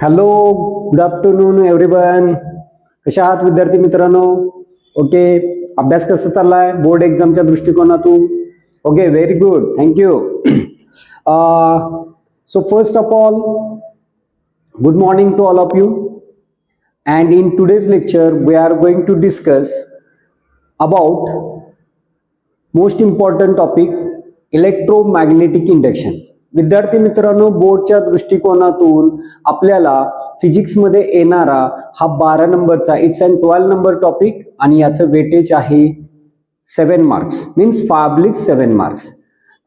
Hello, good afternoon everyone. कशा आहात विद्यार्थी मित्रांनो? ओके, अभ्यास कसा चाललाय बोर्ड एक्झामच्या दृष्टिकोनातून? Okay, very good, thank you. So first of all, good morning to all of you, and in today's lecture we are going to discuss about most important topic, electromagnetic induction. विद्यार्थी मित्रांनो, बोर्डच्या दृष्टिकोनातून आपल्याला physics मध्ये येणारा हा 12 नंबरचा इट्स अँड 12 नंबर टॉपिक आणि याचं वेटेज आहे 7 मार्क्स, मीन्स पब्लिक 7 मार्क्स.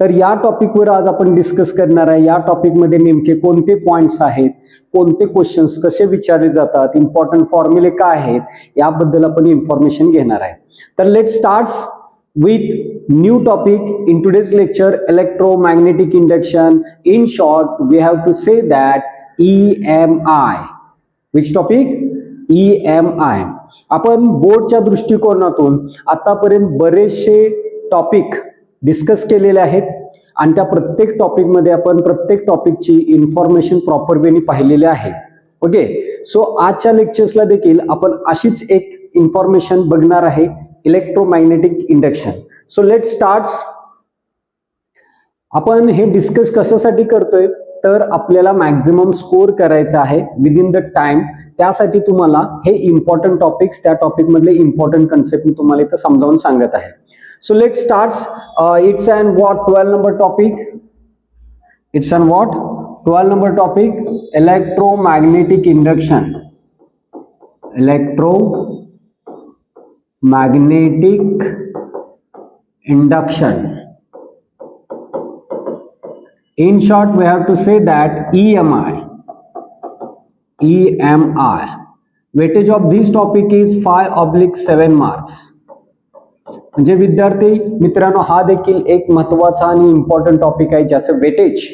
तर या टॉपिकवर आज आपण डिस्कस करणार आहे. या टॉपिकमध्ये नेमके कोणते पॉइंट्स आहेत, कोणते क्वेश्चन्स कसे विचारले जातात, इम्पॉर्टंट फॉर्म्युले काय आहेत, याबद्दल आपण इन्फॉर्मेशन घेणार आहे. तर let starts with new topic in today's lecture, electromagnetic induction. In short, we have to say that EMI. Which topic? EMI. आपण बोर्डच्या दृष्टिकोनातून आतापर्यंत बरेचसे टॉपिक डिस्कस केलेले आहेत आणि त्या प्रत्येक टॉपिक मध्ये आपण प्रत्येक टॉपिकची इन्फॉर्मेशन प्रॉपर वेनी पाहिलेली आहे. ओके, सो आजच्या लेक्चर्सला देखील आपण अशीच एक इन्फॉर्मेशन बघणार आहे, electromagnetic induction. So let starts. आपण हे डिस्कस कशासाठी करतोय, तर आपल्याला मॅक्झिमम स्कोर करायचा आहे विदिन द टाइम. त्यासाठी तुम्हाला हे इम्पॉर्टंट टॉपिक्स, त्या टॉपिक मधले इम्पॉर्टंट कन्सेप्ट मी तुम्हाला इथं समजावून सांगत आहे. So let starts. It's and what 12 number topic. It's and what 12 number topic, electromagnetic induction. Magnetic induction. In short, we have to say that EMI. Weightage of this topic is 5/7 marks. म्हणजे विद्यार्थी मित्रांनो, हा देखील एक महत्वाचा आणि important topic आहे ज्याचं वेटेज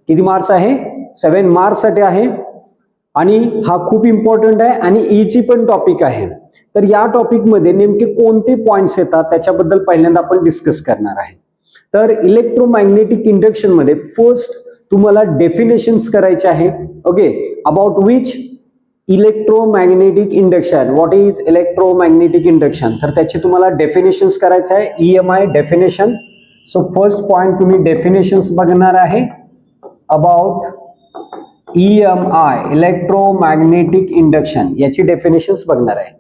किती मार्क्स आहे? 7 मार्क्स साठी आहे आणि हा खूप इम्पॉर्टंट आहे आणि ईची पण टॉपिक आहे. तर या टॉपिक मध्ये नेमके कोणते पॉइंट्स येतात त्याच्याबद्दल पहिल्यांदा आपण डिस्कस करणार आहे. तर इलेक्ट्रोमॅग्नेटिक इंडक्शन मध्ये फर्स्ट तुम्हाला डेफिनेशन्स करायचे आहे. Okay, about which electromagnetic induction, what is electromagnetic induction, तर त्याची तुम्हाला डेफिनेशन्स करायचे आहे. EMI definition. So first point तुम्ही डेफिनेशन्स बघणार आहे अबाउट EMI, इलेक्ट्रोमॅग्नेटिक इंडक्शन, याची डेफिनेशन्स बघणार आहे.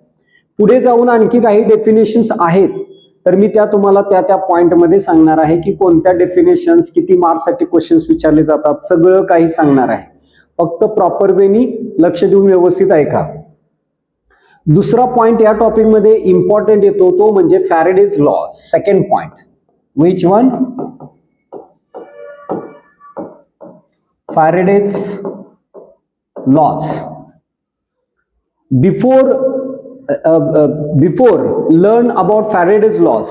पुढे जाऊन आणखी काही डेफिनेशन्स आहेत, तर मी त्या तुम्हाला त्या पॉइंट मध्ये सांगणार आहे की कोणत्या डेफिनेशन्स किती मार्क्स साठी क्वेश्चन्स विचारले जातात, सगळं काही सांगणार आहे. फक्त प्रॉपर वेनी लक्ष देऊन व्यवस्थित ऐका. दुसरा पॉइंट या टॉपिक मध्ये इम्पॉर्टंट येतो तो म्हणजे Faraday's law. Second point, which one? Faraday's laws. Before learn about Faraday's laws.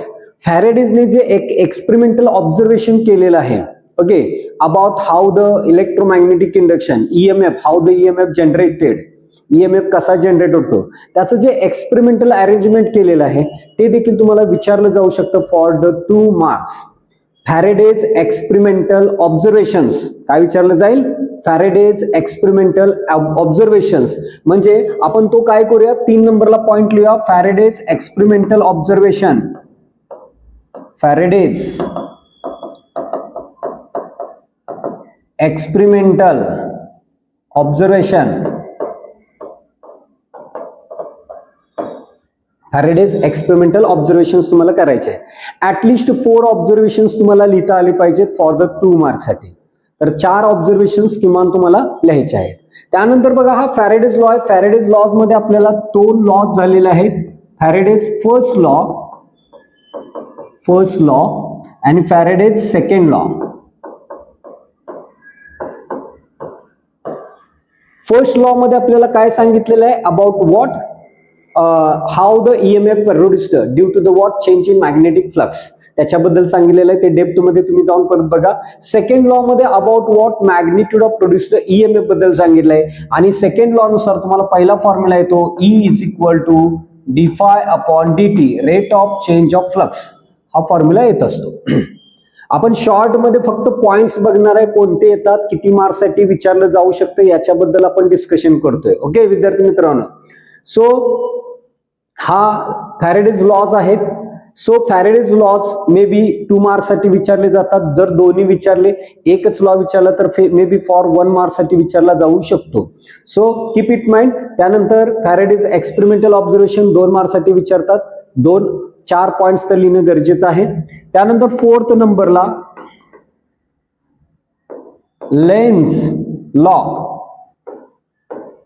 फॅरेडेजने जे एक एक्सपेरिमेंटल ऑब्झर्वेशन केलेलं आहे, okay, about how the electromagnetic induction, EMF, how the EMF generated, EMF कसा जनरेट होतो, त्याचं जे एक्सपेरिमेंटल अरेंजमेंट केलेलं आहे ते देखील तुम्हाला विचारलं जाऊ शकतं for the 2 marks. Faraday's experimental observations, काय विचारलं जाईल? Faraday's experimental observations. म्हणजे आपण तो काय करूया, 3 नंबरला पॉइंट लिहूया, Faraday's experimental observation. Faraday's experimental observation. Faraday's experimental observations तुम्हाला करायचे. ऍटलिस्ट 4 ऑब्झर्वेशन्स तुम्हाला लिहिता आले पाहिजेत फॉर द 2 मार्क्स साठी. तर 4 ऑब्झर्वेशन्स किमान तुम्हाला लिहायचे आहेत. त्यानंतर बघा, हा फॅरेडेज लॉ आहे. फॅरेडेज लॉ मध्ये आपल्याला 2 लॉज झालेले आहेत. फॅरेडेज फर्स्ट लॉ आणि Faraday's second law. First law मध्ये आपल्याला काय सांगितलेलं आहे, about what how the EMF produced due to the what change in magnetic flux, त्याच्याबद्दल सांगितलेलं आहे. ते डेप्थ मध्ये तुम्ही जाऊन परत बघा. सेकंड लॉ मध्ये about what magnitude of produced EMF बद्दल सांगितलंय. आणि सेकंड लॉ नुसार तुम्हाला पहिला फॉर्म्युला येतो E is equal to d phi upon dt, rate of change of flux, हा फॉर्म्युला येत असतो. आपण शॉर्ट मध्ये फक्त पॉइंट्स बघणार आहे, कोणते येतात, किती मार्क्स साठी विचारलं जाऊ शकतं याच्याबद्दल आपण डिस्कशन करतोय. ओके विद्यार्थी मित्रांनो, सो हा फॅरेडेज लॉज आहेत. So Faraday's laws may be 2 marks साठी विचारले जातात. जर दोन्ही विचारले, एकच लॉ विचारला तर मे बी फॉर 1 मार्क्स साठी विचारला जाऊ शकतो. So keep it mind. त्यानंतर फॅरेडेज एक्सपेरिमेंटल ऑब्झर्वेशन 2 मार्क्स साठी विचारतात. 4 पॉइंट्स तर लिहिणं गरजेचं आहे. त्यानंतर 4th नंबरला लेन्झ लॉ.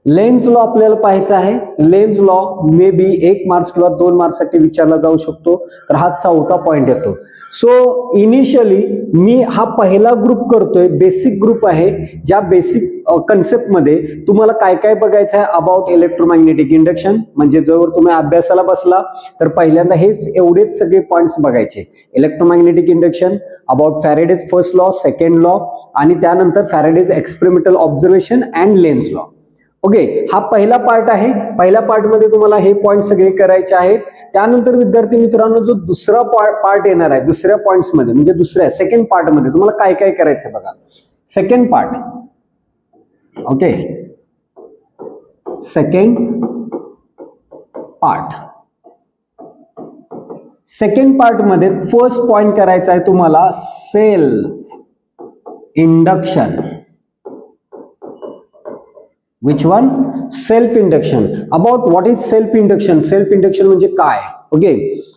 लेन्झ लॉ आपल्याला पाहायचा आहे. Lenz law may be 1 marks किंवा 2 मार्क्स साठी विचारला जाऊ शकतो. तर हा 4था पॉइंट येतो. सो इनिशियली मी हा पहिला ग्रुप करतोय, बेसिक ग्रुप आहे. ज्या बेसिक कन्सेप्ट मध्ये तुम्हाला काय काय बघायचं आहे अबाउट इलेक्ट्रोमॅग्नेटिक इंडक्शन. म्हणजे जर तुम्ही अभ्यासाला बसला तर पहिल्यांदा हेच एवढेच सगळे पॉइंट्स बघायचे. Electromagnetic induction, about Faraday's first law, second law, आणि त्यानंतर Faraday's experimental observation and Lenz law. Okay, हा पहिला पार्ट आहे. पहिल्या पार्ट मध्ये तुम्हाला हे पॉइंट सगळे करायचे आहेत. त्यानंतर विद्यार्थी मित्रांनो जो दुसरा पार्ट येणार आहे, दुसऱ्या पॉइंट्स मध्ये म्हणजे दुसऱ्या सेकंड पार्ट मध्ये तुम्हाला काय काय करायचंय बघा. Second part, okay, second part मध्ये फर्स्ट पॉइंट करायचा आहे तुम्हाला self induction. Which one? Self induction. About what is self induction? Self induction म्हणजे काय? ओके,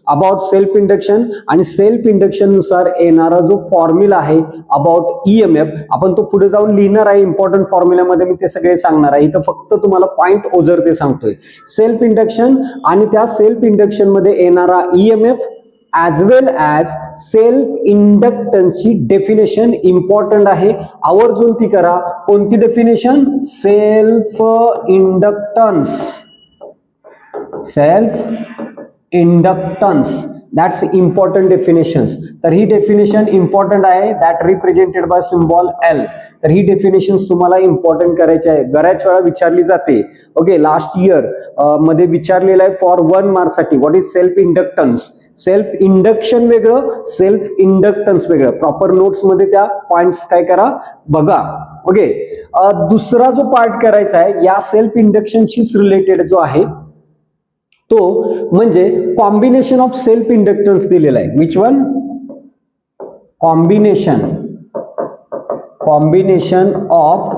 अबाउट सेल्फ इंडक्शन आणि सेल्फ इंडक्शन नुसार येणारा जो फॉर्म्युला आहे अबाउट ईएमएफ, आपण तो पुढे जाऊन लिहिणार आहे. इम्पॉर्टंट फॉर्म्युल्यामध्ये मी ते सगळे सांगणार आहे. इथं फक्त तुम्हाला पॉइंट ओझरते सांगतोय. सेल्फ इंडक्शन आणि त्या सेल्फ इंडक्शन मध्ये येणारा EMF as well as self इंडक्टन्सची डेफिनेशन इम्पॉर्टंट आहे. आवर्जून ती करा. कोणती definition? Self inductance. Self inductance, that's important definitions. तर ही डेफिनेशन इम्पॉर्टंट आहे, that represented by symbol L. तर ही डेफिनेशन्स तुम्हाला इम्पॉर्टंट करायची आहे. बऱ्याच वेळा विचारली जाते. ओके, लास्ट इयर मध्ये विचारलेलं आहे फॉर 1 मार्क्स साठी. What is self inductance? Self induction वेगळं, सेल्फ इंडक्टन्स वेगळं. प्रॉपर नोट्स मध्ये त्या पॉइंट्स काय करा बघा. ओके, दुसरा जो पार्ट करायचा आहे या सेल्फ इंडक्शनशीच रिलेटेड जो आहे तो म्हणजे कॉम्बिनेशन ऑफ सेल्फ इंडक्टन्स दिलेला आहे. Which one? Combination of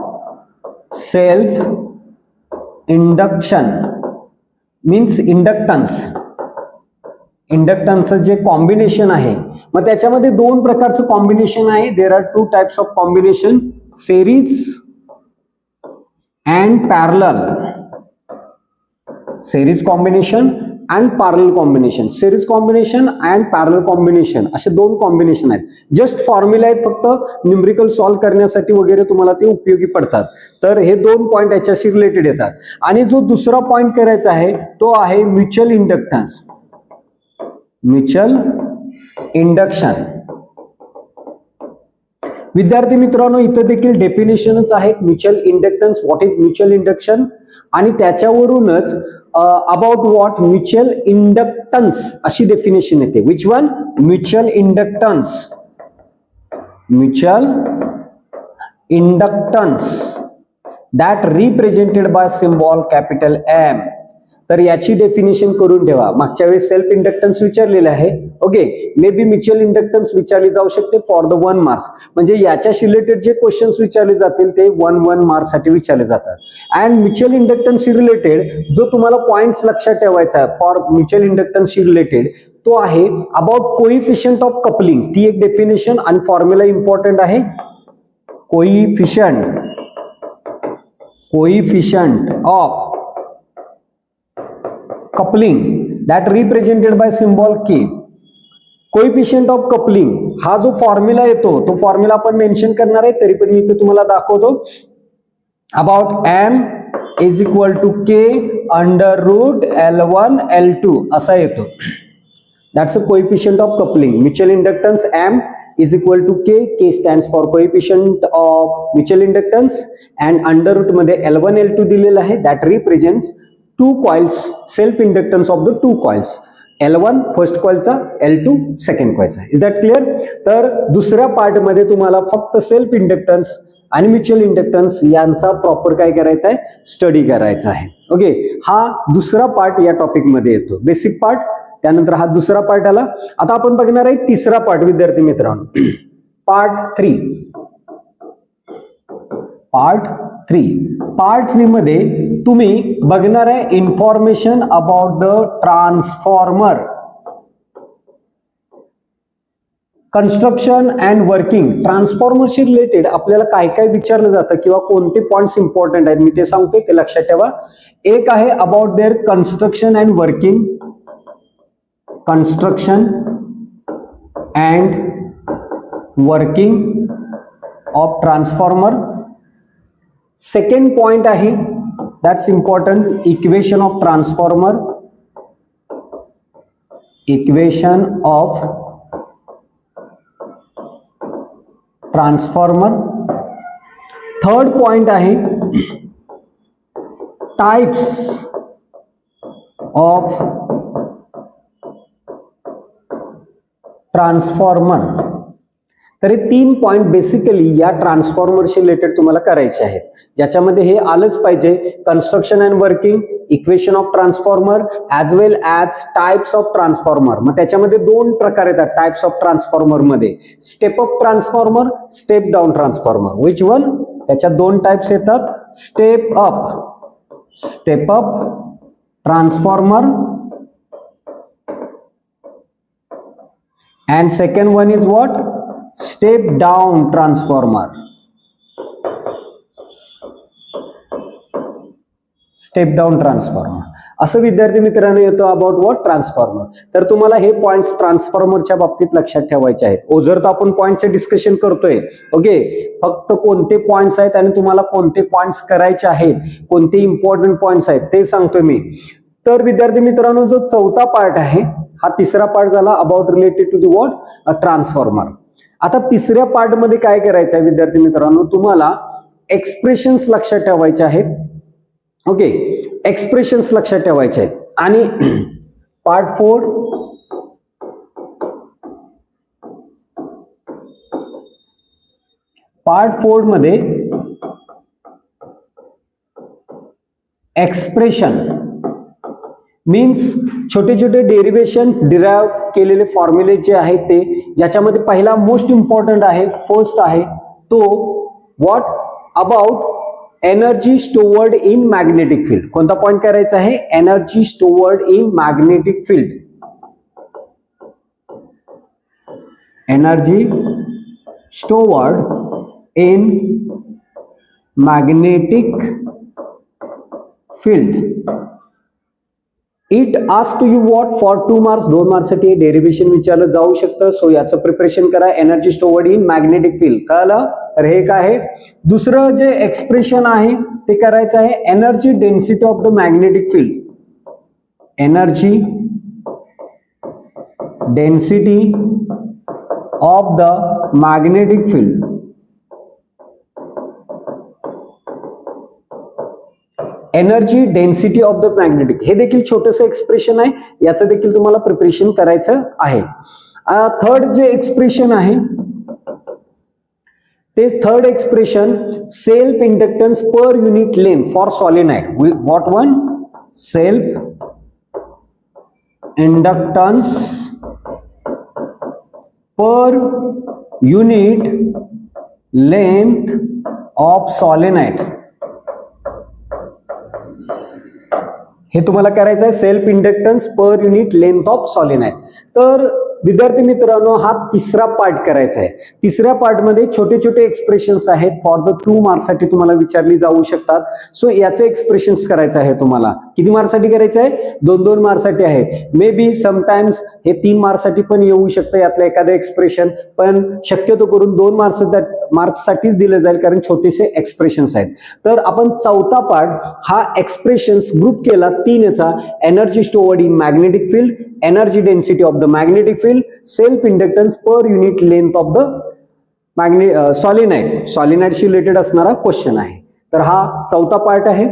self induction means इंडक्टन्सचं जे कॉम्बिनेशन आहे, मग त्याच्यामध्ये 2 प्रकारचं कॉम्बिनेशन आहे. There are 2 types of combination, series and parallel. Series combination and parallel combination. Series combination and parallel combination असे 2 कॉम्बिनेशन आहेत. जस्ट फॉर्म्युला आहेत, फक्त न्यूमेरिकल सॉल्व्ह करण्यासाठी वगैरे तुम्हाला ते उपयोगी पडतात. तर हे 2 पॉइंट याच्याशी रिलेटेड येतात. आणि जो दुसरा पॉइंट करायचा आहे तो आहे म्युच्युअल इंडक्टन्स. Mutual induction. विद्यार्थी मित्रांनो इथं देखील डेफिनेशनच आहेत. Mutual inductance, what is mutual induction, आणि त्याच्यावरूनच अबाउट व्हॉट म्युच्युअल इंडक्टन्स अशी डेफिनेशन येते. Which one? Mutual inductance. Mutual inductance that represented by symbol capital M. तर याची डेफिनेशन करून ठेवा. मागच्या वेळेस सेल्फ इंडक्टन्स विचारलेले आहे. Okay, may be mutual inductance विचारली जाऊ शकते फॉर द 1 मार्क्स. म्हणजे याच्याशी रिलेटेड जे क्वेश्चन्स विचारले जातील ते 1 मार्क्स साठी विचारले जातात. अँड म्युच्युअल इंडक्टन्स रिलेटेड जो तुम्हाला पॉइंट्स लक्षात ठेवायचा आहे फॉर म्युच्युअल इंडक्टन्स रिलेटेड तो आहे अबाउट कोइफिशियंट ऑफ कपलिंग. ती एक डेफिनेशन आणि फॉर्म्युला इम्पॉर्टंट आहे. Coefficient of coupling that represented by symbol K. Coefficient of coupling हा जो फॉर्म्युला येतो तो फॉर्म्युला आपण मेन्शन करणार आहे, तरी पण मी इथे तुम्हाला दाखवतो. About M is equal to K under root L1 L2 असा येतो. That's a coefficient of coupling. Mutual inductance M is equal to K. K stands for coefficient of mutual inductance and under root मध्ये L1 L2 दिलेला आहे. that represents 2 coils, self inductance of the 2 coils. L1 first कॉइलचा, L2 second कॉइलचा. Is that clear? तर दुसऱ्या पार्टमध्ये तुम्हाला फक्त self inductance आणि mutual inductance यांचा प्रॉपर काय करायचा आहे, स्टडी करायचा आहे. ओके, हा दुसरा पार्ट या टॉपिक मध्ये येतो, बेसिक पार्ट. त्यानंतर हा दुसरा पार्ट आला. आता आपण बघणार आहे तिसरा पार्ट विद्यार्थी मित्रांनो, पार्ट 3. पार्ट 3 मध्ये तुम्ही बघणार आहे information about the transformer, construction and working. ट्रान्सफॉर्मरशी रिलेटेड आपल्याला काय काय विचारलं जातं किंवा कोणते पॉइंट्स इम्पॉर्टंट आहेत मी ते सांगतोय, ते लक्षात ठेवा. एक आहे about their construction and working, construction and working of transformer. Second point आहे, that's important, equation of transformer, equation of transformer. Third point आहे types of ट्रान्सफॉर्मर. तर हे 3 पॉइंट बेसिकली या ट्रान्सफॉर्मरशी रिलेटेड तुम्हाला करायचे आहेत, ज्याच्यामध्ये हे आलंच पाहिजे, construction and working, equation of transformer as well as types of transformer. मग त्याच्यामध्ये 2 प्रकार येतात टाइप्स ऑफ ट्रान्सफॉर्मर मध्ये, step up transformer, step down transformer. Which one? त्याच्या 2 टाइप्स येतात, step up transformer and second one is what? Step down transformer. Step down transformer असं विद्यार्थी मित्रांनो येतो अबाउट व्हॉट, ट्रान्सफॉर्मर. तर तुम्हाला हे पॉइंट्स ट्रान्सफॉर्मरच्या बाबतीत लक्षात ठेवायचे आहेत. ओझर तर आपण पॉइंटचे डिस्कशन करतोय. ओके, फक्त कोणते पॉइंट्स आहेत आणि तुम्हाला कोणते पॉइंट्स करायचे आहेत, कोणते इम्पॉर्टंट पॉइंट्स आहेत ते सांगतोय मी. तर विद्यार्थी मित्रांनो जो चौथा पार्ट आहे, हा तिसरा पार्ट झाला about related to the what, a transformer. आता तिसऱ्या पार्ट मध्ये काय करायचं आहे विद्यार्थी मित्रांनो, तुम्हाला एक्सप्रेशन्स लक्षात ठेवायचे आहेत. ओके, एक्सप्रेशन्स लक्षात ठेवायचे आहेत. आणि पार्ट 4 मध्ये एक्सप्रेशन मीन्स छोटे छोटे डेरिवेशन, डिराइव केलेले फॉर्म्युले जे आहेत ते, ज्याच्यामध्ये पहिला मोस्ट इम्पॉर्टंट आहे, फर्स्ट आहे तो what, about energy stored in magnetic field. कोणता पॉइंट करायचा आहे, energy stored in magnetic field. Energy stored in magnetic field. It ask to you what for 2 marks, 2 मार्क्ससाठी डेरिव्हेशन विचारलं जाऊ शकतं. सो याचं प्रिपरेशन करा, energy stored in magnetic field. कळलं? तर हे काय आहे, दुसरं जे एक्सप्रेशन आहे ते करायचं आहे, energy density of the magnetic field. Energy density of the magnetic field. Energy density of the magnetic, हे देखील छोटंसं एक्सप्रेशन आहे, याचं देखील तुम्हाला प्रिपरेशन करायचं आहे. थर्ड जे एक्सप्रेशन आहे ते third expression, self inductance per unit length for solenoid. What one? Self inductance per unit length of solenoid. हे तुम्हाला करायचं आहे, self inductance per unit length of solenoid. तर विद्यार्थी मित्रांनो हा तिसरा पार्ट करायचा आहे. तिसऱ्या पार्ट मध्ये छोटे छोटे एक्सप्रेशन्स आहेत, फॉर द 2 मार्क्स साठी तुम्हाला विचारली जाऊ शकतात. सो याचे एक्सप्रेशन्स करायचं आहे तुम्हाला. किती मार्क्स साठी करायचं आहे? 2-2 मार्क्स साठी आहे. मे बी समटाइम्स हे 3 मार्क्स साठी पण येऊ शकतं यातलं एखादं एक्सप्रेशन, पण शक्यतो करून 2 मार्क्स साठीच दिलं जाईल, कारण छोटेसे एक्सप्रेशन्स आहेत. तर आपण चौथा पार्ट हा एक्सप्रेशन्स ग्रुप केला 3 याचा, energy stored in magnetic field, energy density of the magnetic field, self inductance per unit length of the solenoid. सॉलिनॉइडशी रिलेटेड असणारा क्वेश्चन आहे. तर हा चौथा पार्ट आहे.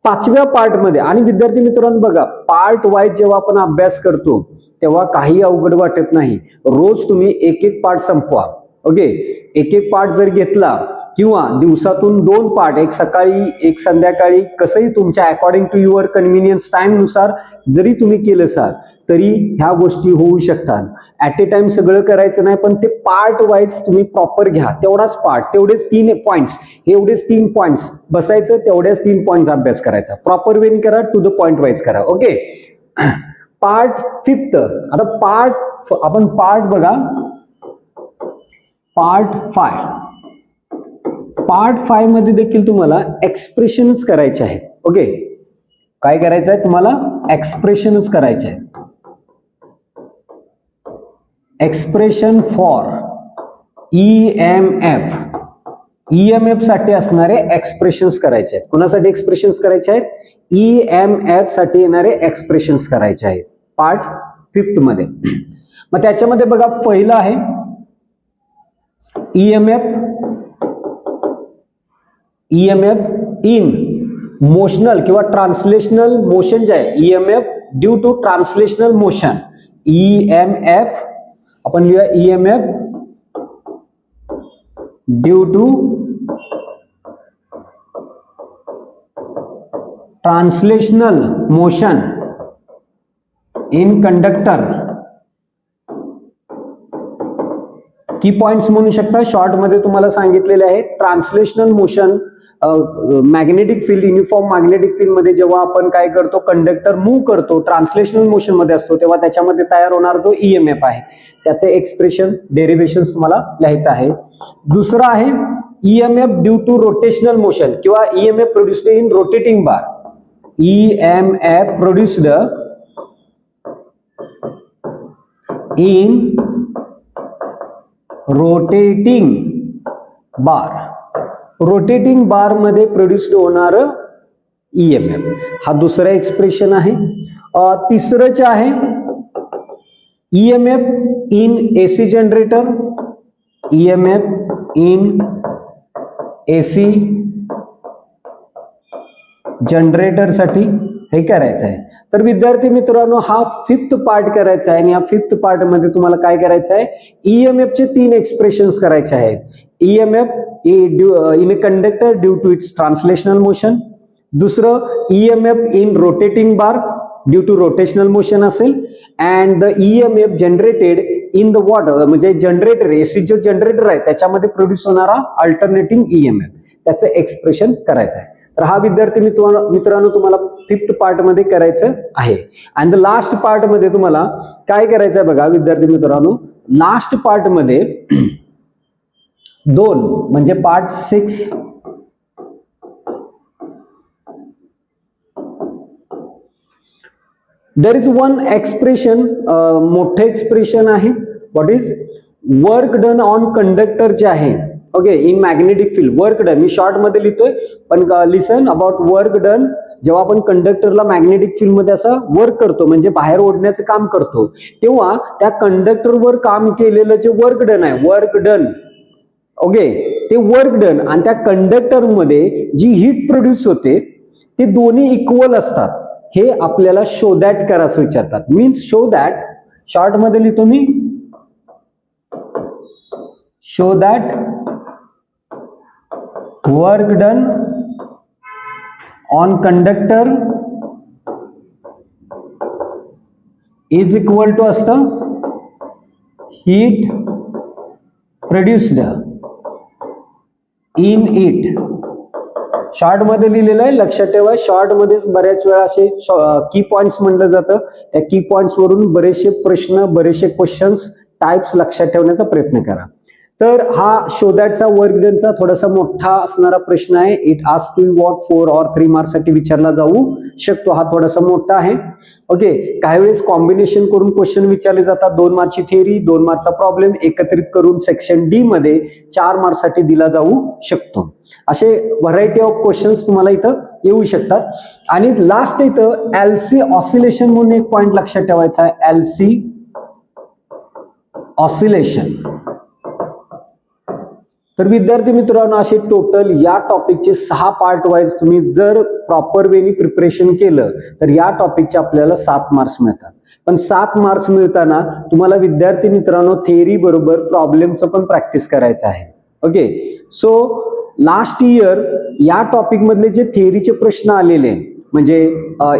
5व्या पार्ट मध्ये, आणि विद्यार्थी मित्रांनो बघा, पार्ट वाईज जेव्हा आपण अभ्यास करतो तेव्हा काही अवघड वाटत नाही. रोज तुम्ही एक एक पार्ट संपवा. ओके, एक एक पार्ट जर घेतला किंवा दिवसातून 2 पार्ट, एक सकाळी एक संध्याकाळी, कसंही तुमच्या according to your convenience time नुसार जरी तुम्ही केलं असाल तरी ह्या गोष्टी होऊ शकतात. ऍट ए टाइम सगळं करायचं नाही, पण ते पार्ट वाईज तुम्ही प्रॉपर घ्या. तेवढाच पार्ट, तेवढेच 3 पॉइंट्स, एवढेच 3 पॉइंट्स बसायचं, तेवढ्याच 3 पॉइंट्स अभ्यास करायचा. प्रॉपर वेन करा, टू द पॉइंट वाईज करा. Okay, part 5. आता आपण पार्ट बघा, पार्ट 5 मध्ये देखील तुम्हाला एक्सप्रेशनच करायचे आहेत. ओके, काय करायचं आहे तुम्हाला? एक्सप्रेशनच करायचे आहेत. एक्सप्रेशन फॉर EMF, EMF साठी असणारे एक्सप्रेशन्स करायचे आहेत. कोणासाठी एक्सप्रेशन्स करायचे आहेत? EMF साठी येणारे एक्सप्रेशन्स करायचे आहेत पार्ट 5 मध्ये. मग त्याच्यामध्ये बघा, पहिलं आहे EMF इन मोशनल किंवा ट्रान्सलेशनल मोशन जे आहे, EMF due to translational motion. EMF आपण लिहूया, EMF due to translational motion in conductor. Key points म्हणू शकता, शॉर्ट मध्ये तुम्हाला सांगितलेले आहे. Translational motion, magnetic field, uniform magnetic field मध्ये जेव्हा आपण काय करतो, कंडक्टर मूव्ह करतो, ट्रान्सलेशनल मोशन मध्ये असतो, तेव्हा त्याच्यामध्ये तयार होणार जो EMF आहे त्याचे एक्सप्रेशन, डेरिव्हेशन तुम्हाला लिहायचं आहे. दुसरं आहे EMF due to rotational motion किंवा EMF produced in rotating bar. EMF produced in rotating bar. Rotating bar मध्ये प्रोड्युस्ड होणार EMF, हा दुसरा एक्सप्रेशन आहे. तिसरं जे आहे EMF in AC generator. EMF in AC generator साठी हे करायचं आहे. तर विद्यार्थी मित्रांनो, हा 5th पार्ट करायचा आहे आणि या 5th पार्ट मध्ये तुम्हाला काय करायचं आहे? EMF चे 3 एक्सप्रेशन्स करायचे आहेत. EMF in a conductor due to its translational motion. दुसरं EMF in rotating bar due to rotational motion असेल. And the EMF generated in the water, म्हणजे जनरेटर, AC जो जनरेटर आहे त्याच्यामध्ये प्रोड्यूस होणारा अल्टरनेटिंग EMF, त्याचं एक्सप्रेशन करायचं आहे. तर हा विद्यार्थी मित्रांनो तुम्हाला 5th पार्ट मध्ये करायचं आहे. आणि द लास्ट पार्ट मध्ये तुम्हाला काय करायचं आहे बघा विद्यार्थी मित्रांनो, लास्ट पार्ट मध्ये 2 म्हणजे part 6. There is one expression, मोठे एक्सप्रेशन आहे. What is work done on conductor जे आहे, okay, in magnetic field. Work done मी शॉर्ट मध्ये लिहितोय, पण लिसन अबाउट वर्क डन. जेव्हा आपण कंडक्टरला मॅग्नेटिक फील्ड मध्ये असं वर्क करतो, म्हणजे बाहेर ओढण्याचं काम करतो, तेव्हा त्या कंडक्टरवर काम केलेलं जे वर्क डन आहे, वर्क डन, ओके, ते वर्क डन आणि त्या कंडक्टर मध्ये जी हीट प्रोड्यूस होते ते दोन्ही इक्वल असतात. हे आपल्याला शो दॅट करा असं विचारतात. मीन्स शो दॅट, शॉर्ट मध्ये लिहितो मी, show that work done on conductor is equal to असतं heat produced in it. Short मध्ये लिहिलेलं आहे, लक्षात ठेवा. शॉर्ट मध्येच बऱ्याच वेळा असे की पॉइंट्स म्हणलं जातं. त्या की पॉइंट्स वरून बरेचसे प्रश्न, बरेचसे क्वेश्चन्स टाइप्स लक्षात ठेवण्याचा प्रयत्न करा. तर हा शो दॅटचा वर्क डनचा थोडासा मोठा असणारा प्रश्न आहे. It asked to what 4 or 3 marks साठी विचारला जाऊ शकतो. हा थोडासा मोठा आहे. ओके, काही वेळेस कॉम्बिनेशन करून क्वेश्चन विचारले जातात. 2 मार्कची थिअरी, 2 मार्कचा प्रॉब्लेम एकत्रित करून सेक्शन डी मध्ये 4 मार्क्स साठी दिला जाऊ शकतो. असे व्हरायटी ऑफ क्वेश्चन्स तुम्हाला इथं येऊ शकतात. आणि लास्ट इथं LC ऑसिलेशन म्हणून एक पॉइंट लक्षात ठेवायचा आहे. LC oscillation. तर विद्यार्थी मित्रांनो, असे टोटल या टॉपिकचे 6 पार्ट वाईज तुम्ही जर प्रॉपर वेनी प्रिपरेशन केलं तर या टॉपिकचे आपल्याला 7 मार्क्स मिळतात. पण 7 मार्क्स मिळताना तुम्हाला विद्यार्थी मित्रांनो थेअरी बरोबर प्रॉब्लेमचं पण प्रॅक्टिस करायचं आहे. ओके, सो लास्ट इयर या टॉपिक मधले जे थेअरीचे प्रश्न आलेले म्हणजे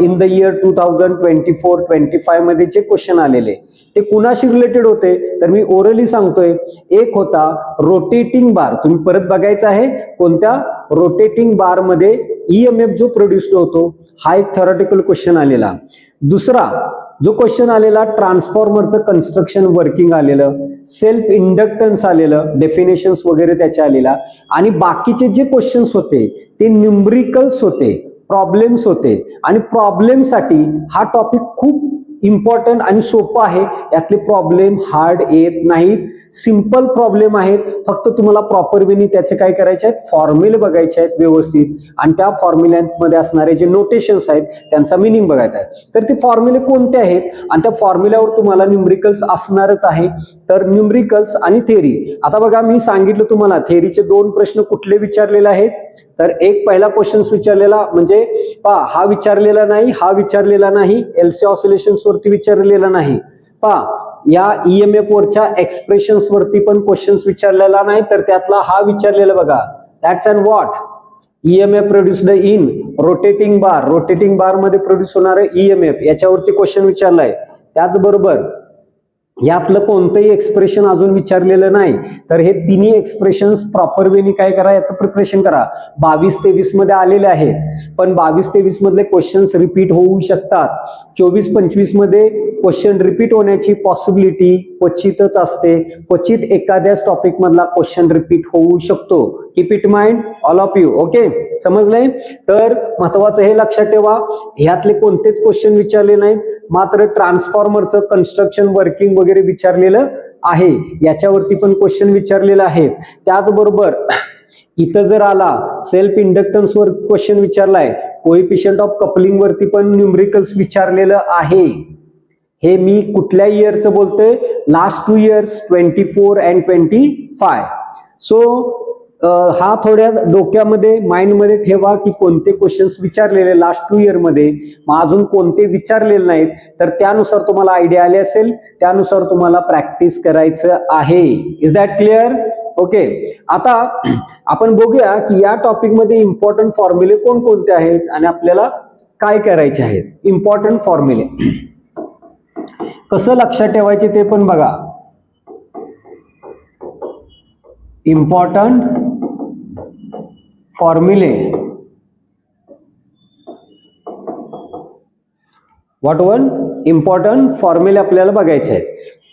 इन द इयर 2024-25 मध्ये जे क्वेश्चन आलेले ते कुणाशी रिलेटेड होते तर मी ओरली सांगतोय. एक होता रोटेटिंग बार, तुम्ही परत बघायचा आहे कोणत्या रोटेटिंग बार मध्ये ईएमएफ जो प्रोड्युस्ड होतो, हा एक थेरॉटिकल क्वेश्चन आलेला. दुसरा जो क्वेश्चन आलेला ट्रान्सफॉर्मरचं कन्स्ट्रक्शन वर्किंग आलेलं, सेल्फ इंडक्टन्स आलेलं, डेफिनेशन्स वगैरे त्याचे आलेला. आणि बाकीचे जे क्वेश्चन्स होते ते न्यूमरिकल्स होते, प्रॉब्लेम्स होते. आणि प्रॉब्लेमसाठी हा टॉपिक खूप इम्पॉर्टंट आणि सोपं आहे. यातले प्रॉब्लेम हार्ड येत नाहीत, सिंपल प्रॉब्लेम आहेत. फक्त तुम्हाला प्रॉपर वेनी त्याचे काय करायचे आहेत, फॉर्म्युले बघायचे आहेत व्यवस्थित, आणि त्या फॉर्म्युल्यांमध्ये असणारे जे नोटेशन्स आहेत त्यांचा मिनिंग बघायचा आहे. तर ते फॉर्म्युले कोणते आहेत आणि त्या फॉर्म्युल्यावर तुम्हाला न्यूमरिकल्स असणारच आहे. तर न्यूमरिकल्स आणि थेअरी, आता बघा मी सांगितलं तुम्हाला थेअरीचे 2 प्रश्न कुठले विचारलेले आहेत. तर एक पहिला क्वेश्चन विचारलेला म्हणजे हा विचारलेला नाही, हा विचारलेला नाही, एलसी ऑसिलेशन्स वरती विचारलेला नाही. या ईएमएफ वरच्या एक्सप्रेशन्स वरती पण क्वेश्चन्स विचारलेला नाही, तर त्यातला हा विचारलेला बघा, that's and what EMF produced in rotating bar. Rotating bar मध्ये प्रोड्यूस होणारे ईएमएफ याच्यावरती क्वेश्चन विचारलाय. त्याचबरोबर यातलं कोणतंही एक्सप्रेशन अजून विचारलेलं नाही. तर हे तिन्ही एक्सप्रेशन्स प्रॉपर वेनी काय करा, याचं प्रिपरेशन करा. 22-23 मध्ये आलेले आहेत, पण 22-23 मधले क्वेश्चन्स रिपीट होऊ शकतात. 24-25 मध्ये क्वेश्चन रिपीट होण्याची पॉसिबिलिटी क्वचितच असते. क्वचित एखाद्याच टॉपिक मधला क्वेश्चन रिपीट होऊ शकतो. Keep it mind all of you. Okay, समजलंय? तर महत्वाचं हे लक्षात ठेवा, ह्यातले कोणतेच क्वेश्चन विचारले नाहीत, मात्र ट्रान्सफॉर्मरचं कन्स्ट्रक्शन वर्किंग वगैरे विचारलेलं आहे, याच्यावरती पण क्वेश्चन विचारलेलं आहे. त्याचबरोबर इथं जर आला सेल्फ इंडक्टन्स वर क्वेश्चन विचारलाय, कोएफिशियंट ऑफ कपलिंग वरती पण न्यूमरिकल्स विचारलेलं आहे. हे मी कुठल्या इयरचं बोलतोय, लास्ट 2 इयर्स 24 and 25. सो हा थोड्या डोक्यामध्ये माइंडमध्ये ठेवा की कोणते क्वेश्चन्स विचारलेले लास्ट 2 इयर मध्ये, मग अजून कोणते विचारलेले नाहीत. तर त्यानुसार तुम्हाला आयडिया आली असेल, त्यानुसार तुम्हाला प्रॅक्टिस करायचं आहे. Is that clear? ओके, आता आपण बघूया की या टॉपिक मध्ये इम्पॉर्टंट फॉर्म्युले कोणकोणते आहेत आणि आपल्याला काय करायचे आहेत. इम्पॉर्टंट फॉर्म्युले कसं लक्षात ठेवायचे ते पण बघा. इम्पॉर्टंट फॉर्म्युले, व्हॉट वन इम्पॉर्टंट फॉर्म्युले आपल्याला बघायचे आहेत.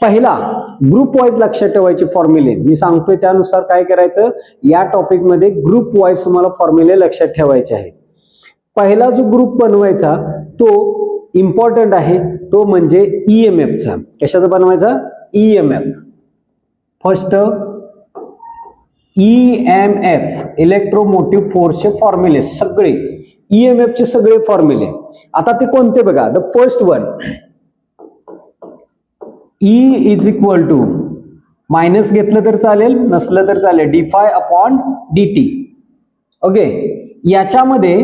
पहिला ग्रुप वाईज लक्षात ठेवायचे फॉर्म्युले. मी सांगतोय त्यानुसार काय करायचं, या टॉपिक मध्ये ग्रुप वाईज तुम्हाला फॉर्म्युले लक्षात ठेवायचे आहेत. पहिला जो ग्रुप बनवायचा तो इम्पॉर्टंट आहे, तो म्हणजे ईएमएफचा. कशाचा बनवायचा? ईएमएफ. फर्स्ट ईएमएफ, इलेक्ट्रोमोटिव्ह फोर्सचे फॉर्म्युले, सगळे ईएमएफ चे सगळे फॉर्म्युले. आता ते कोणते बघा. The first one, E is equal to, minus घेतलं तर चालेल, नसलं तर चालेल, डी5 अपॉन dt. ओके, याच्यामध्ये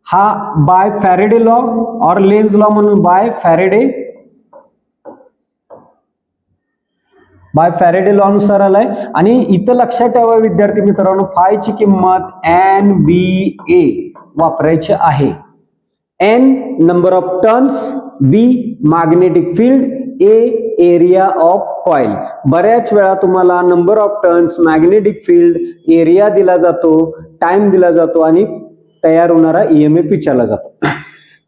हा बाय फॅरेडे लॉ और लेन्झ लॉ म्हणून बाय फॅरेडे लॉ नुसार आलाय. आणि इथं लक्षात ठेवा विद्यार्थी मित्रांनो, फाय ची किंमत NBA वापरायची आहे. N number of turns, B magnetic field, A area of coil. बऱ्याच वेळा तुम्हाला number of turns, magnetic field, area दिला जातो, टाइम दिला जातो आणि तयार होणारा ईएमएफ विचारला जातो.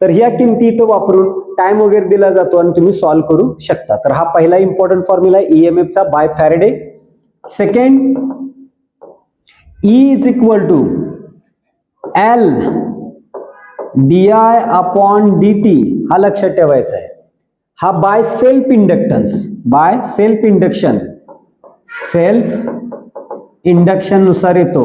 तर ह्या किमती इथं वापरून टाइम वगैरे दिला जातो आणि तुम्ही सॉल्व्ह करू शकता. तर हा पहिला इम्पॉर्टंट फॉर्म्युला आहे ईएमएफचा by Faraday. Second, E is equal to L DI upon DT. हा लक्षात ठेवायचा आहे. हा बाय सेल्फ इंडक्शन नुसार येतो.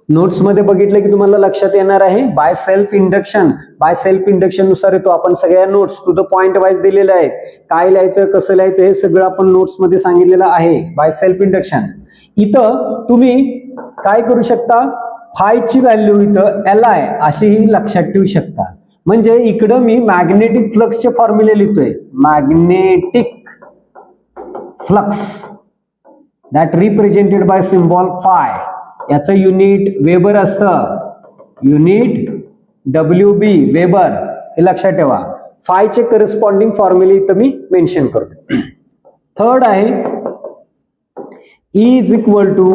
नोट्स मध्ये बघितलं की तुम्हाला लक्षात येणार आहे. By self induction, by self induction नुसार येतो. आपण सगळ्या notes to the point wise दिलेल्या आहेत. काय लिहायचं, कसं लिहायचं हे सगळं आपण नोट्स मध्ये सांगितलेलं आहे. By self induction. इथं तुम्ही काय करू शकता, फायची व्हॅल्यू इथं Li अशीही लक्षात ठेवू शकता. म्हणजे इकडं मी मॅग्नेटिक फ्लक्सचे फॉर्म्युले लिहितोय. Magnetic flux that represented by symbol phi. याचं युनिट वेबर असतं. युनिट WB वेबर, हे लक्षात ठेवा. फायचे करस्पॉन्डिंग फॉर्म्युले इथं मी मेन्शन करतो. थर्ड आहे E is equal to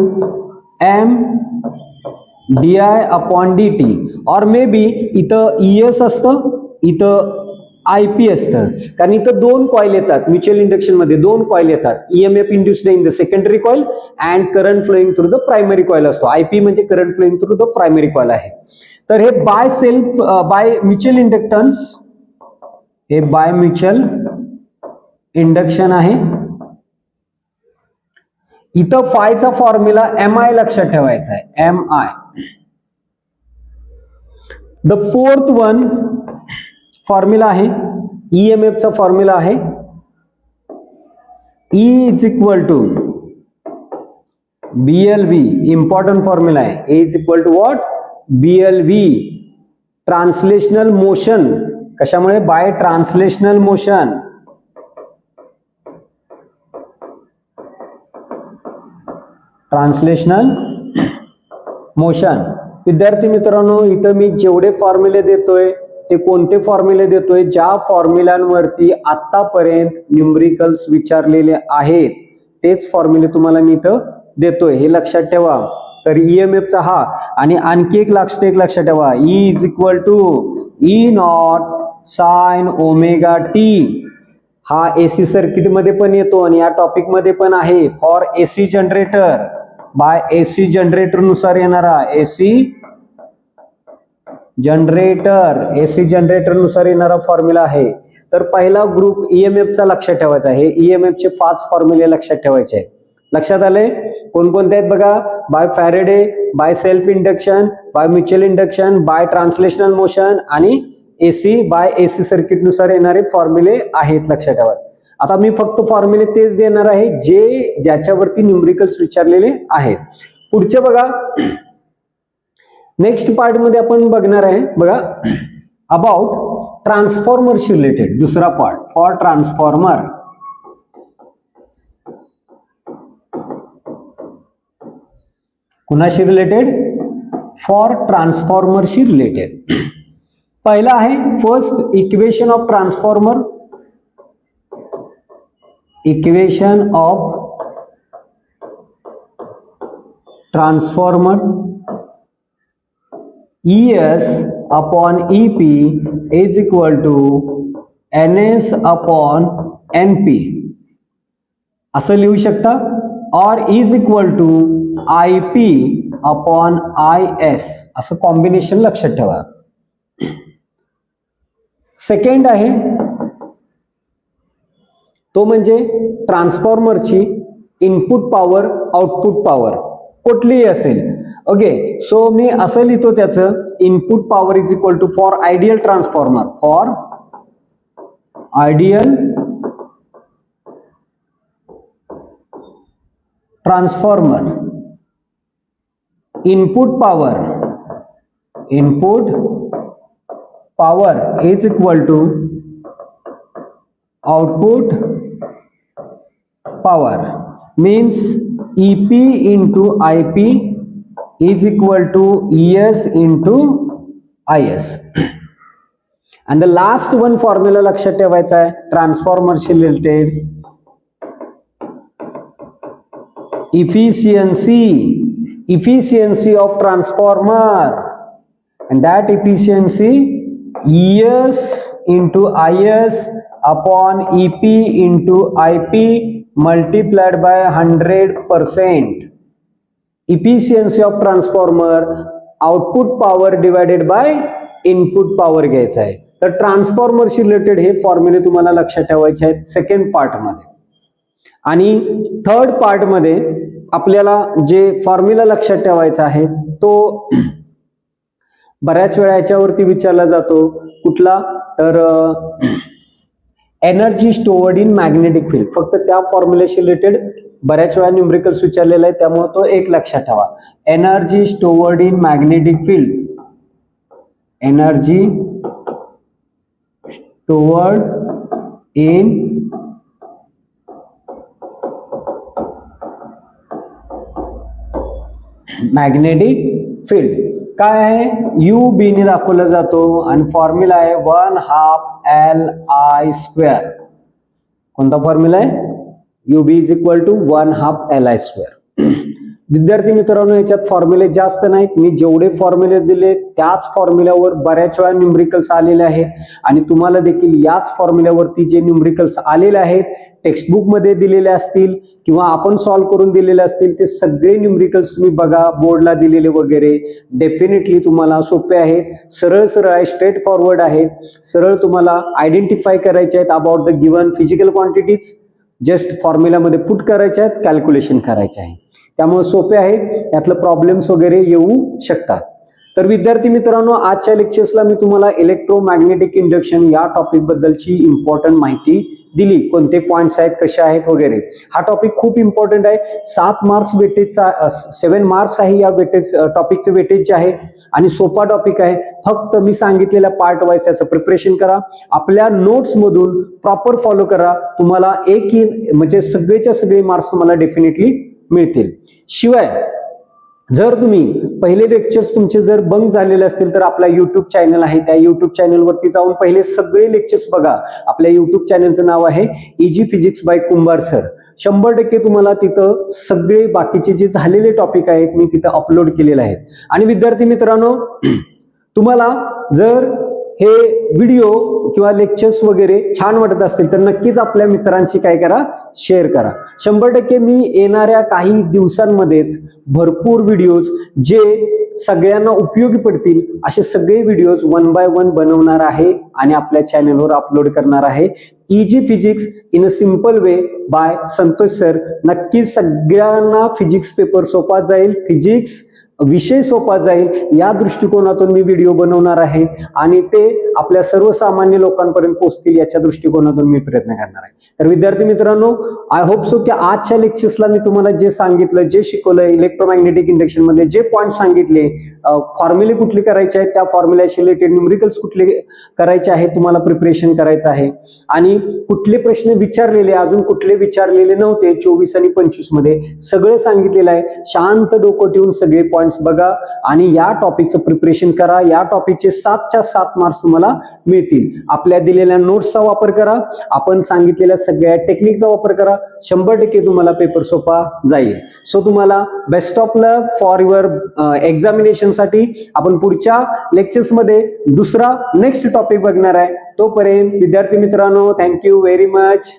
M di upon dt, और मे बी इथं ES असतं, इथं IP असतं. कारण इथं दोन कॉईल येतात म्युच्युअल इंडक्शन मध्ये, दोन कॉईल येतात. EMF induced in the secondary coil and current flowing through the primary coil असतो. IP म्हणजे current flowing through the primary coil आहे. तर हे बाय म्युच्युअल इंडक्टन्स, हे बाय म्युच्युअल इंडक्शन आहे. इथं फायचा फॉर्म्युला MI लक्षात ठेवायचा आहे. MI. The fourth one formula आहे EMF चा फॉर्म्युला आहे. E is equal to BLV. Important formula आहे. E is equal to what, BLV. Translational motion. कशामुळे, bye translational motion. Translational motion. विद्यार्थी मित्रांनो, इथं मी जेवढे फॉर्म्युले देतोय ते कोणते फॉर्म्युले देतोय, ज्या फॉर्म्युलांवरती आतापर्यंत न्यूमरिकल्स विचारलेले आहेत तेच फॉर्म्युले तुम्हाला मी इथं देतोय, हे लक्षात ठेवा. तर EMF चा हा, आणि आणखी एक लक्षात ठेवा, E is equal to E naught sine omega T. हा AC सर्किट मध्ये पण येतो आणि या टॉपिक मध्ये पण आहे. For AC generator, by AC generator नुसार येणारा, AC जनरेटर नुसार येणारा फॉर्म्युला आहे. तर पहिला ग्रुप EMF चा लक्षात ठेवायचा आहे. EMF चे 5 फॉर्म्युले लक्षात ठेवायचे आहेत. लक्षात आले कोणकोणते आहेत बघा, by Faraday, by self induction, by mutual induction, by translational motion आणि बाय AC सर्किट नुसार येणारे फॉर्म्युले आहेत, लक्षात ठेवा. आता मी फक्त फॉर्म्युले तेच देणार आहे जे ज्याच्यावरती न्यूमरिकल्स विचारलेले आहेत. पुढचे बघा, नेक्स्ट पार्ट मध्ये आपण बघणार आहे बघा, अबाउट ट्रान्सफॉर्मरशी रिलेटेड. दुसरा पार्ट, फॉर ट्रान्सफॉर्मर. कुणाशी रिलेटेड, फॉर ट्रान्सफॉर्मरशी रिलेटेड. पहिला आहे first equation of transformer. Equation of transformer, ES upon EP is equal to NS upon NP असं लिहू शकता, और is equal to IP upon IS असं कॉम्बिनेशन लक्षात ठेवा. सेकंड आहे तो म्हणजे ट्रान्सफॉर्मरची इनपुट पॉवर, आउटपुट पॉवर कुठलीही असेल. ओके, सो मी असं लिहितो त्याचं, input power is equal to, for ideal transformer, for ideal transformer, input power is equal to output power, means EP into IP is equal to ES into IS. and the last one formula लक्षात ठेवायचा आहे ट्रान्सफॉर्मरशी related, efficiency of transformer, and that efficiency ES into IS upon EP into IP multiplied by 100%. Efficiency of transformer, output power divided by input power घ्यायचा आहे. तर ट्रान्सफॉर्मरशी related हे फॉर्म्युले तुम्हाला लक्षात ठेवायचे आहेत सेकंड पार्ट मध्ये. आणि थर्ड पार्ट मध्ये आपल्याला जे फॉर्म्युला लक्षात ठेवायचा आहे तो बऱ्याच वेळा याच्यावरती विचारला जातो कुठला, तर energy stored in magnetic field. फक्त त्या फॉर्म्युलेशी रिलेटेड बऱ्याच वेळा न्यूमरिकल्स विचारलेला आहे, त्यामुळे तो एक लक्षात ठेवा. Energy stored in magnetic field, energy stored in magnetic field काय आहे, यू बी ने दाखवला जातो आणि फॉर्म्युला आहे 1/2 Li². कोणता फॉर्म्युला आहे, U B is equal to 1/2 Li². विद्यार्थी मित्रांनो याच्यात फॉर्म्युले जास्त नाहीत, मी जेवढे फॉर्म्युले दिले त्याच फॉर्म्युल्यावर बऱ्याच वेळा न्यूमरिकल्स आलेले आहेत आणि तुम्हाला देखील याच फॉर्म्युल्यावरती जे न्यूमरिकल्स आलेले आहेत टेक्स्टबुक मध्ये दिलेले असतील किंवा आपण सॉल्व्ह करून दिलेले असतील ते सगळे न्यूमरिकल्स तुम्ही बघा, बोर्डला दिलेले वगैरे डेफिनेटली तुम्हाला सोपे आहेत, सरळ सरळ आहे, स्ट्रेट फॉरवर्ड आहे. सरळ तुम्हाला आयडेंटिफाय करायचे आहेत about the given physical quantities, just फॉर्म्युलामध्ये पुट करायचे आहेत, कॅल्क्युलेशन करायचे आहे. त्यामुळे सोपे आहे, यातलं प्रॉब्लेम्स वगैरे येऊ शकतात. तर विद्यार्थी मित्रांनो आजच्या लेक्चर्सला मी तुम्हाला इलेक्ट्रोमॅग्नेटिक इंडक्शन या टॉपिक बद्दलची इम्पॉर्टंट माहिती दिली, कोणते पॉइंट्स आहेत, कसे आहेत वगैरे. हा टॉपिक खूप इम्पॉर्टंट आहे. 7 मार्क्स वेटेजचा 7 मार्क्स आहे या वेटेज टॉपिकचे वेटेज जे आहे आणि सोपा टॉपिक आहे. फक्त मी सांगितलेल्या पार्ट वाईज त्याचं प्रिपरेशन करा, आपल्या नोट्स मधून प्रॉपर फॉलो करा, तुम्हाला म्हणजे सगळेच्या सगळे मार्क्स तुम्हाला डेफिनेटली मिळतील. शिवाय जर तुम्ही पहिले लेक्चर्स तुमचे जर बंक झालेले असतील तर आपला युट्यूब चॅनल आहे, त्या युट्यूब चॅनलवरती जाऊन पहिले सगळे लेक्चर्स बघा. आपल्या युट्यूब चॅनलचं नाव आहे इजी फिजिक्स बाय कुंभार सर. 100% तुम्हाला तिथं सगळे बाकीचे जे झालेले टॉपिक आहेत मी तिथं अपलोड केलेले आहेत. आणि विद्यार्थी मित्रांनो तुम्हाला जर हे व्हिडिओ किंवा लेक्चर्स वगैरे छान वाटत असतील तर नक्कीच आपल्या मित्रांशी काय करा, शेअर करा. 100% मी येणाऱ्या काही दिवसांमध्येच भरपूर व्हिडिओज जे सगळ्यांना उपयोगी पडतील असे सगळे व्हिडिओज 1 बाय 1 बनवणार आहे आणि आपल्या चॅनलवर अपलोड करणार आहे. Easy physics in a simple way by Santosh sir. नक्कीच सगळ्यांना फिजिक्स पेपर सोपा जाईल, फिजिक्स विषय सोपा जाईल या दृष्टिकोनातून मी व्हिडिओ बनवणार आहे आणि ते आपल्या सर्वसामान्य लोकांपर्यंत पोहोचतील याच्या दृष्टिकोनातून मी प्रयत्न करणार आहे. तर विद्यार्थी मित्रांनो आय होप सो की आजच्या लेक्चर्सला मी तुम्हाला जे सांगितलं, जे शिकवलंय, इलेक्ट्रोमॅग्नेटिक इंडक्शन मध्ये जे पॉइंट सांगितले, फॉर्म्युले कुठले करायचे आहेत, त्या फॉर्म्युल्याशी रिलेटेड न्यूमरिकल्स कुठले करायचे आहेत, तुम्हाला प्रिपरेशन करायचं आहे आणि कुठले प्रश्न विचारलेले, अजून कुठले विचारलेले नव्हते 24 आणि 25 मध्ये सगळं सांगितलेलं आहे. शांत डोकं ठेवून सगळे पॉइंट्स बघा आणि या टॉपिकचं प्रिपरेशन करा. या टॉपिकचे 7च्या 7 मार्क्स तुम्हाला मिळतील. आपल्या दिलेल्या नोट्सचा वापर करा, आपण सांगितलेल्या सगळ्या टेक्निकचा वापर करा. 100% तुम्हाला पेपर सोपा जाईल. सो तुम्हाला best of luck for your examination साठी. आपण पुढच्या लेक्चर्स मध्ये दुसरा नेक्स्ट टॉपिक बघणार आहे. तोपर्यंत विद्यार्थी मित्रांनो थँक्यू व्हेरी मच.